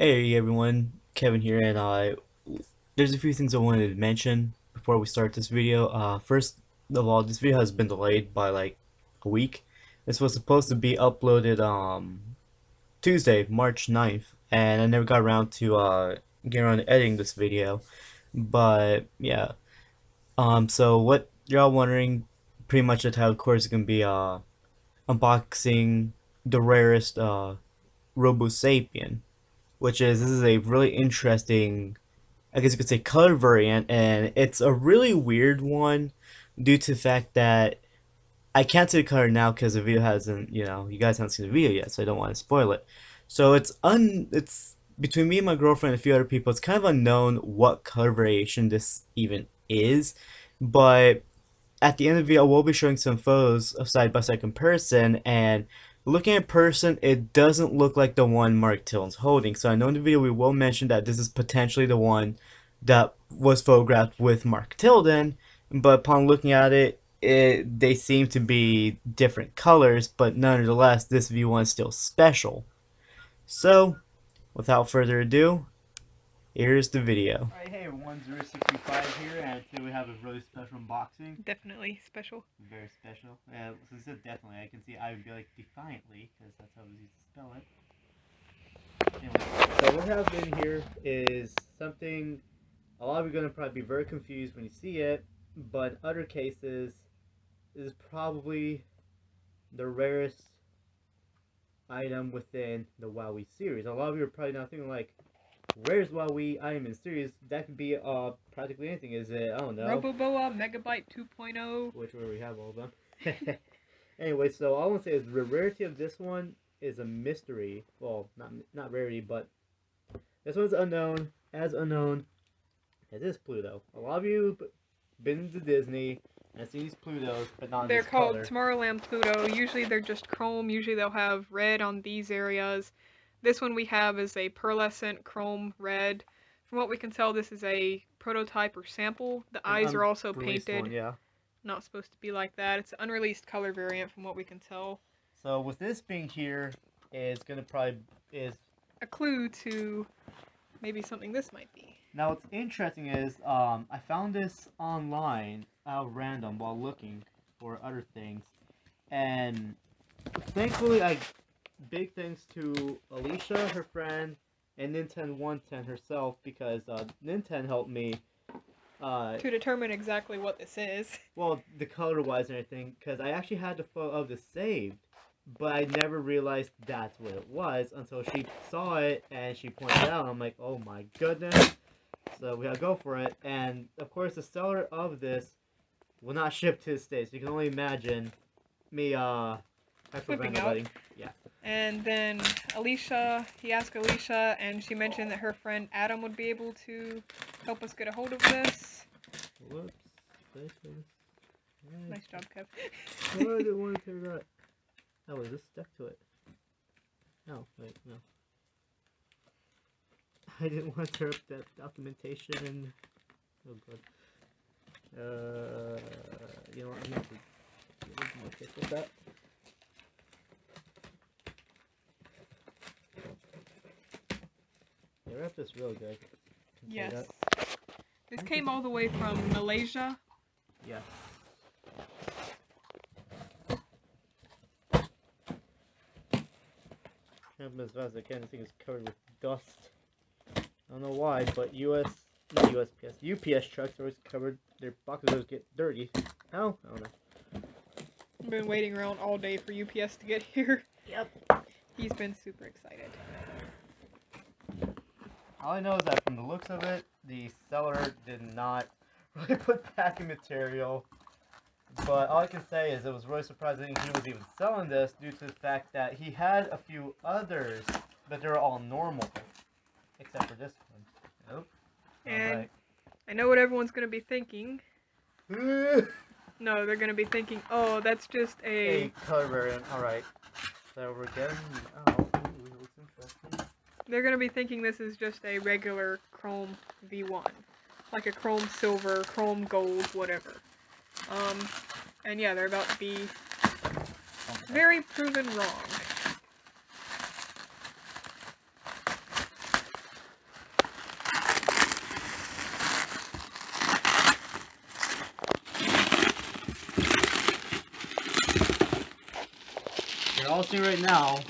Hey everyone, Kevin here, and there's a few things I wanted to mention before we start this video. First of all, this video has been delayed by like a week. This was supposed to be uploaded Tuesday, March 9th, and I never got around to getting around to editing this video. But yeah, so what you're all wondering, pretty much the title of course is gonna be unboxing the rarest Robosapien, which is this is a really interesting, I guess you could say, color variant, and it's a really weird one due to the fact that I can't say the color now because the video hasn't, you guys haven't seen the video yet, so I don't want to spoil it. So it's between me and my girlfriend and a few other people. It's kind of unknown what color variation this even is, but at the end of the video, we'll be showing some photos of side-by-side comparison, and looking at person, it doesn't look like the one Mark Tilden's holding. So I know in the video we will mention that this is potentially the one that was photographed with Mark Tilden, but upon looking at it, they seem to be different colors, but nonetheless, this view one is still special. So, without further ado, here's the video. Alright, hey everyone, 065 here, and today we have a really special unboxing. Definitely special. Very special. Since it's definitely, I can see I would be like defiantly, because that's how we used to spell it. Anyway, so what I have in here is something a lot of you are going to probably be very confused when you see it, but in other cases, this is probably the rarest item within the WoWie series. A lot of you are probably now thinking like, where's WoWie item in series? That could be practically anything. Is it, I don't know, Roboboa, Megabyte 2.0. which where we have all of them. Anyway, so all I want to say is the rarity of this one is a mystery. Well, not rarity, but this one's unknown as this Pluto. A lot of you have been to Disney and seen these Plutos, but not in They're this called color. Tomorrowland Pluto. Usually they're just chrome. Usually they'll have red on these areas. This one we have is a pearlescent chrome red. From what we can tell, this is a prototype or sample. The eyes are also painted. One, yeah. Not supposed to be like that. It's an unreleased color variant from what we can tell. So with this being here, it's gonna probably is a clue to maybe something this might be. Now what's interesting is I found this online out of random while looking for other things, and thankfully big thanks to Alicia, her friend, and Ninten110 herself, because Ninten helped me to determine exactly what this is. Well, the color wise and everything, because I actually had the photo of this saved, but I never realized that's what it was until she saw it and she pointed it out. And I'm like, oh my goodness. So we gotta go for it. And of course, the seller of this will not ship to the States. You can only imagine me flipping out. Yeah. And then Alicia, he asked Alicia, and she mentioned that her friend Adam would be able to help us get a hold of this. Whoops. Nice job, Kev. Why did it want to tear that? Oh, is this stuck to it? No, wait, no. I didn't want to tear up that documentation. Oh, good. You know what? I'm going to get with that. They wrapped this real good. Yes. This came all the way from Malaysia. Yes. As fast as I can, this thing is covered with dust. I don't know why, but not UPS trucks are always covered. Their boxes always get dirty. How? I don't know. I've been waiting around all day for UPS to get here. Yep. He's been super excited. All I know is that from the looks of it, the seller did not really put packing material. But all I can say is it was really surprising he was even selling this due to the fact that he had a few others, but they're all normal, except for this one. Nope. And right. I know what everyone's going to be thinking. No, they're going to be thinking, oh, that's just a color variant. Alright. So we're getting out. Ooh, it looks interesting. They're going to be thinking this is just a regular chrome V1. Like a chrome silver, chrome gold, whatever. And yeah, they're about to be very proven wrong. I'll say right now,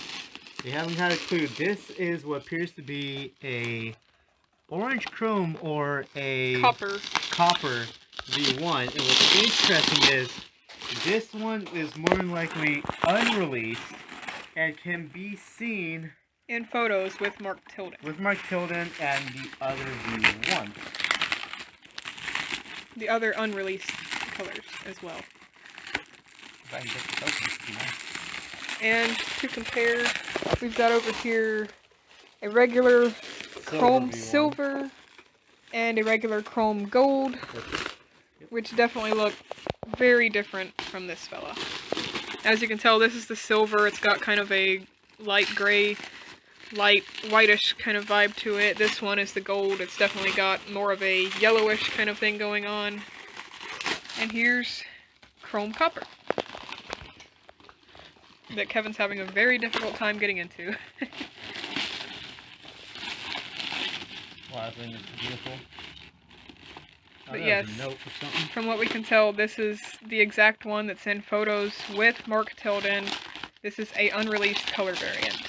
they haven't had a clue. This is what appears to be a orange chrome or a copper V1. And what's interesting is this one is more than likely unreleased and can be seen in photos with Mark Tilden. With Mark Tilden and the other V1. The other unreleased colors as well. If I can get the focus, and to compare, we've got over here a regular chrome silver and a regular chrome gold, which definitely look very different from this fella. As you can tell, this is the silver. It's got kind of a light gray, light whitish kind of vibe to it. This one is the gold. It's definitely got more of a yellowish kind of thing going on. And here's chrome copper that Kevin's having a very difficult time getting into. Wow, I think it's beautiful. But yes, from what we can tell, this is the exact one that's in photos with Mark Tilden. This is a unreleased color variant.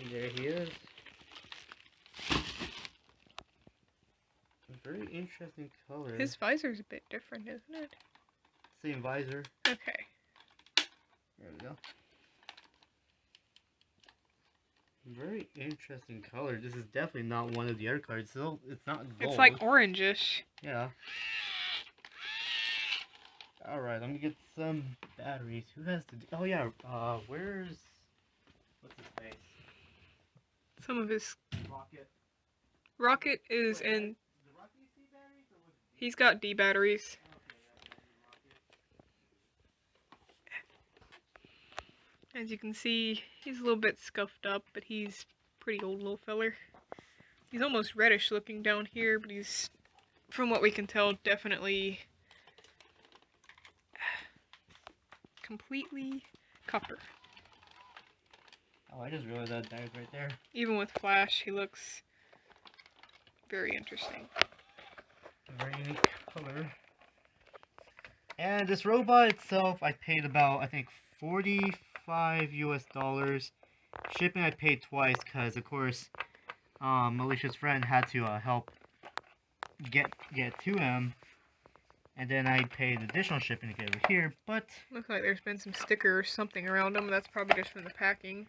And there he is. Very interesting color. His visor's a bit different, isn't it? Same visor. Okay. There we go. Very interesting color. This is definitely not one of the other cards. So it's not gold. It's like orangish. Yeah. Alright, let me get some batteries. Who has to do... Oh yeah, where's... What's his face? Some of his... Rocket. Rocket is Wait, in... The Rocket C batteries? Or what's He's got D batteries. As you can see, he's a little bit scuffed up, but he's a pretty old little feller. He's almost reddish looking down here, but he's, from what we can tell, definitely completely copper. Oh, I just realized that tag right there. Even with flash, he looks very interesting. Very unique color. And this robot itself, I paid about, I think, $45 US. Shipping I paid twice because, of course, Alicia's friend had to help get to him, and then I paid additional shipping to get over here. But looks like there's been some sticker or something around him. That's probably just from the packing.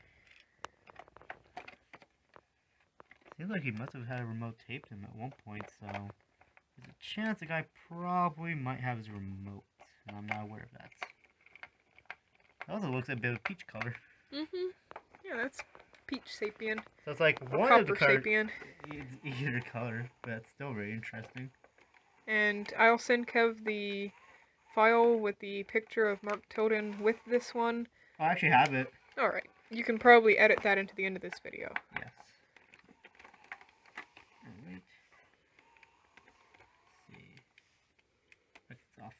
Seems like he must have had a remote taped him at one point, so there's a chance the guy probably might have his remote, and I'm not aware of that. It also looks like a bit of peach color. Mm-hmm. Yeah, that's peach sapien. So it's like or one copper of the cards. sapien. It's either color, but it's still very interesting. And I'll send Kev the file with the picture of Mark Tilden with this one. I actually have it. Alright. You can probably edit that into the end of this video. Yes. Alright. Let's see. Look, it's off.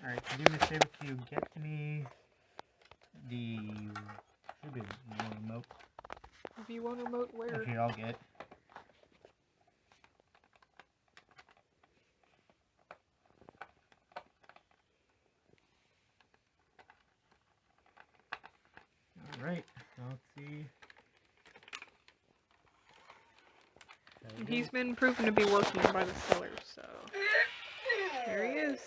Alright, can you do me a favor? Can you get to me the... should be one remote. V1 remote where? Okay, I'll get. Alright, so let's see. And he's been proven to be working by the seller, so... There he is.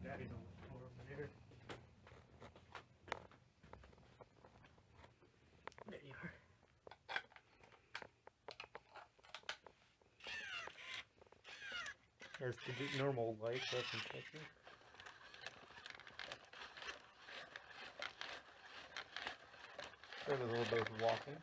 Batteries on the floor over there. There you are. That's the normal light, so that's interesting. There's a little bit of walking.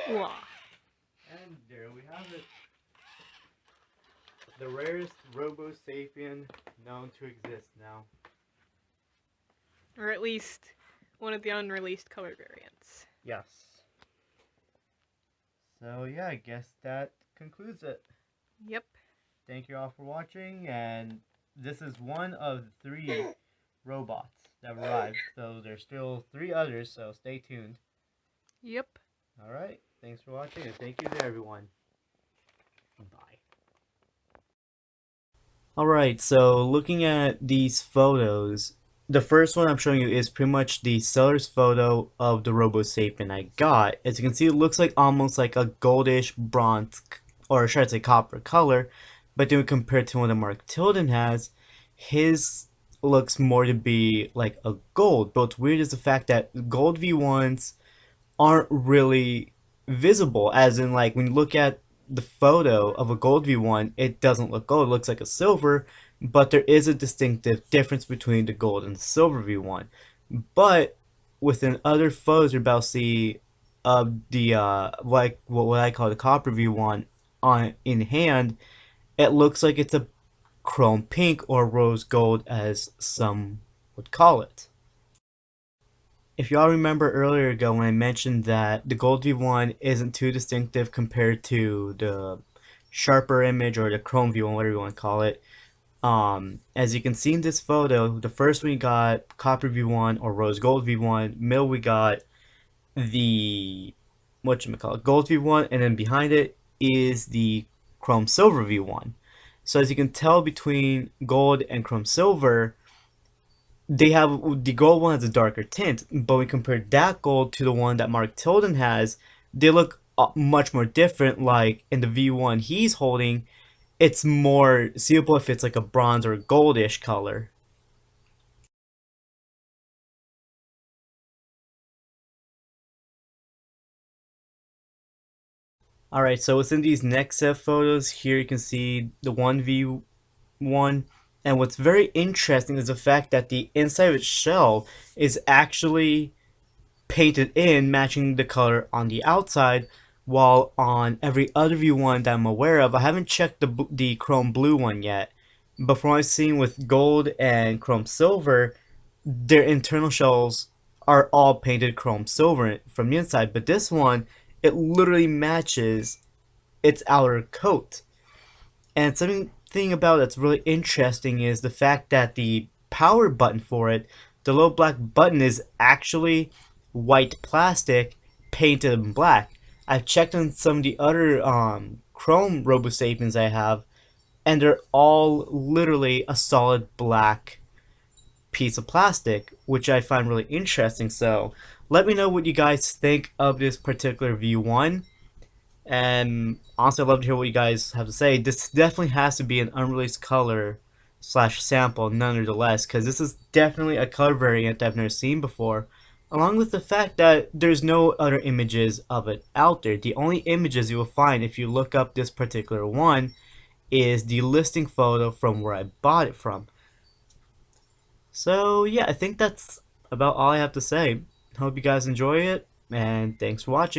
Wow. And there we have it. The rarest Robosapien known to exist now. Or at least one of the unreleased color variants. Yes. So yeah, I guess that concludes it. Yep. Thank you all for watching, and this is one of the 3 robots that have arrived. So there's still 3 others, so stay tuned. Yep. Alright, thanks for watching, and thank you to everyone. Bye. Alright, so looking at these photos, the first one I'm showing you is pretty much the seller's photo of the Robosapien I got. As you can see, it looks like almost like a goldish bronze, or should I say copper color, but then compared to one that Mark Tilden has, his looks more to be like a gold. But what's weird is the fact that gold V1s aren't really visible, as in like when you look at the photo of a gold V1, it doesn't look gold, it looks like a silver, but there is a distinctive difference between the gold and the silver V1. But within other photos you're about to see the like what I call the copper V1 on in hand, it looks like it's a chrome pink or rose gold as some would call it. If y'all remember earlier ago when I mentioned that the Gold V1 isn't too distinctive compared to the sharper image or the Chrome V1, whatever you want to call it, as you can see in this photo, the first we got Copper V1 or Rose Gold V1, middle we got the whatchamacallit, Gold V1, and then behind it is the Chrome Silver V1. So as you can tell between Gold and Chrome Silver, they have the gold one has a darker tint, but when we compare that gold to the one that Mark Tilden has, they look much more different. Like in the V1 he's holding, it's more seeable if it's like a bronze or a goldish color. Alright, so within these next set of photos, here you can see the 1v1, and what's very interesting is the fact that the inside of its shell is actually painted in, matching the color on the outside, while on every other V1 that I'm aware of, I haven't checked the chrome blue one yet, but from what I've seen with gold and chrome silver, their internal shells are all painted chrome silver from the inside, but this one, it literally matches its outer coat. And something about that's really interesting is the fact that the power button for it, the little black button, is actually white plastic painted in black. I've checked on some of the other Chrome Robosapiens I have, and they're all literally a solid black piece of plastic, which I find really interesting. So let me know what you guys think of this particular V1. And honestly, I'd love to hear what you guys have to say. This definitely has to be an unreleased color slash sample, nonetheless, because this is definitely a color variant I've never seen before. Along with the fact that there's no other images of it out there. The only images you will find if you look up this particular one is the listing photo from where I bought it from. So yeah, I think that's about all I have to say. Hope you guys enjoy it, and thanks for watching.